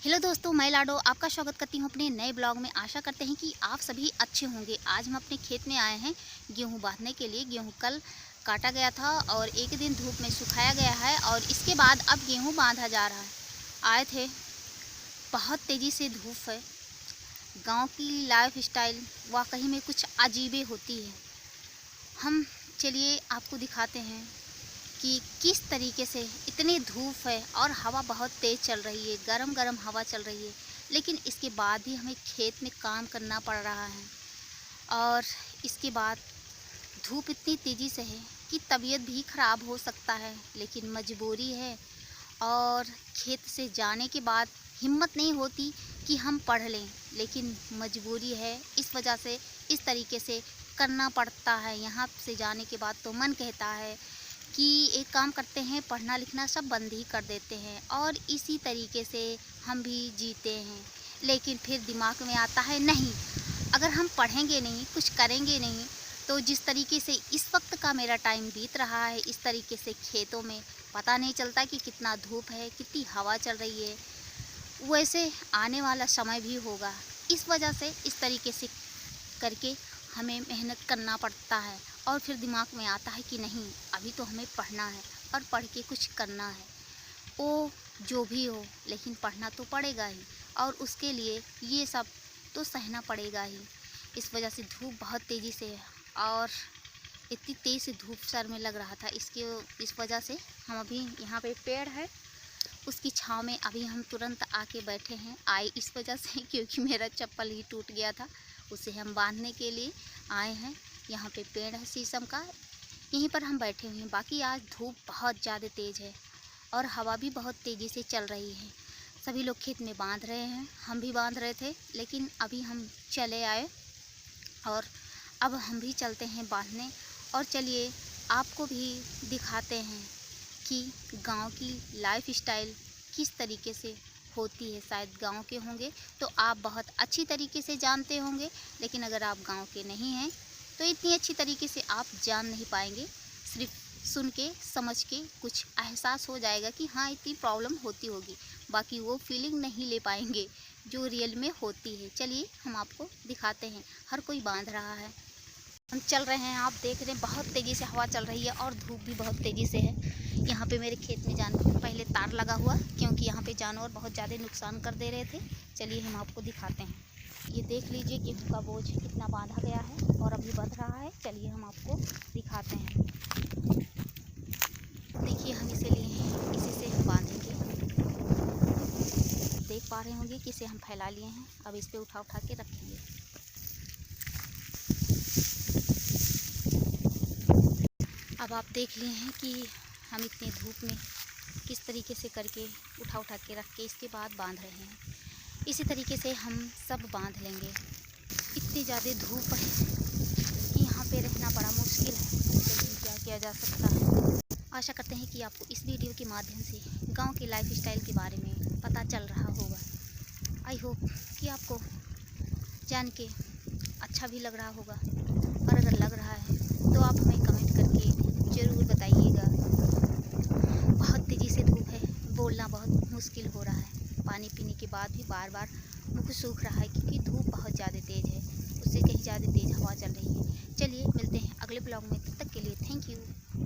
Hello दोस्तों, मैं लाडो आपका स्वागत करती हूँ अपने नए ब्लॉग में। आशा करते हैं कि आप सभी अच्छे होंगे। आज हम अपने खेत में आए हैं गेहूँ बांधने के लिए। गेहूँ कल काटा गया था और एक दिन धूप में सुखाया गया है और इसके बाद अब गेहूँ बांधा जा रहा है। आए थे, बहुत तेज़ी से धूप है। गांव की लाइफ स्टाइल वाकई में कुछ अजीबे होती है। हम चलिए आपको दिखाते हैं कि किस तरीके से इतनी धूप है और हवा बहुत तेज़ चल रही है, गरम गरम हवा चल रही है, लेकिन इसके बाद भी हमें खेत में काम करना पड़ रहा है। और इसके बाद धूप इतनी तेज़ी से है कि तबीयत भी ख़राब हो सकता है, लेकिन मजबूरी है। और खेत से जाने के बाद हिम्मत नहीं होती कि हम पढ़ लें, लेकिन मजबूरी है, इस वजह से इस तरीके से करना पड़ता है। यहाँ से जाने के बाद तो मन कहता है कि एक काम करते हैं, पढ़ना लिखना सब बंद ही कर देते हैं और इसी तरीके से हम भी जीते हैं। लेकिन फिर दिमाग में आता है नहीं, अगर हम पढ़ेंगे नहीं, कुछ करेंगे नहीं, तो जिस तरीके से इस वक्त का मेरा टाइम बीत रहा है, इस तरीके से खेतों में पता नहीं चलता कि कितना धूप है, कितनी हवा चल रही है, वैसे आने वाला समय भी होगा। इस वजह से इस तरीके से करके हमें मेहनत करना पड़ता है। और फिर दिमाग में आता है कि नहीं, अभी तो हमें पढ़ना है और पढ़ के कुछ करना है। वो जो भी हो, लेकिन पढ़ना तो पड़ेगा ही और उसके लिए ये सब तो सहना पड़ेगा ही। इस वजह से धूप बहुत तेज़ी से है और इतनी तेज़ से धूप सर में लग रहा था। इस वजह से हम अभी यहाँ पे पेड़ है, उसकी छाँव में अभी हम तुरंत आके बैठे हैं। आए इस वजह से क्योंकि मेरा चप्पल ही टूट गया था, उसे हम बांधने के लिए आए हैं। यहाँ पे पेड़ है शीशम का, यहीं पर हम बैठे हुए हैं। बाकी आज धूप बहुत ज़्यादा तेज़ है और हवा भी बहुत तेज़ी से चल रही है। सभी लोग खेत में बांध रहे हैं, हम भी बांध रहे थे, लेकिन अभी हम चले आए और अब हम भी चलते हैं बांधने। और चलिए आपको भी दिखाते हैं कि गांव की लाइफ स्टाइल किस तरीके से होती है। शायद गांव के होंगे तो आप बहुत अच्छी तरीके से जानते होंगे, लेकिन अगर आप गांव के नहीं हैं तो इतनी अच्छी तरीके से आप जान नहीं पाएंगे। सिर्फ सुन के समझ के कुछ एहसास हो जाएगा कि हाँ, इतनी प्रॉब्लम होती होगी, बाकी वो फीलिंग नहीं ले पाएंगे जो रियल में होती है। चलिए हम आपको दिखाते हैं। हर कोई बांध रहा है, हम चल रहे हैं। आप देख रहे हैं बहुत तेज़ी से हवा चल रही है और धूप भी बहुत तेज़ी से है। यहाँ पे मेरे खेत में पहले तार लगा हुआ, क्योंकि यहाँ पे जानवर बहुत ज़्यादा नुकसान कर दे रहे थे। चलिए हम आपको दिखाते हैं। ये देख लीजिए गेहूँ का बोझ कितना बांधा गया है और अभी बढ़ रहा है। चलिए हम आपको दिखाते हैं। देखिए हम इसे लिए हैं, इसी से हम बांधेंगे। देख पा रहे होंगे कि इसे हम फैला लिए हैं, अब इस पर उठा के रखेंगे। अब आप देख लिए हैं कि हम इतनी धूप में किस तरीके से करके उठा के रख के इसके बाद बांध रहे हैं। इसी तरीके से हम सब बांध लेंगे। इतनी ज़्यादा धूप है कि यहाँ पे रहना बड़ा मुश्किल है, लेकिन क्या किया जा सकता है। आशा करते हैं कि आपको इस वीडियो के माध्यम से गांव की लाइफ स्टाइल के बारे में पता चल रहा होगा। आई होप कि आपको जान के अच्छा भी लग रहा होगा, और अगर लग रहा है तो आप हमें कमेंट करके ज़रूर बताइएगा। बहुत तेज़ी से धूप है, बोलना बहुत मुश्किल हो रहा है। पानी पीने के बाद भी बार बार मुँह सूख रहा है, क्योंकि धूप बहुत ज़्यादा तेज़ है, उससे कहीं ज़्यादा तेज़ हवा चल रही है। चलिए मिलते हैं अगले ब्लॉग में, तब तक के लिए थैंक यू।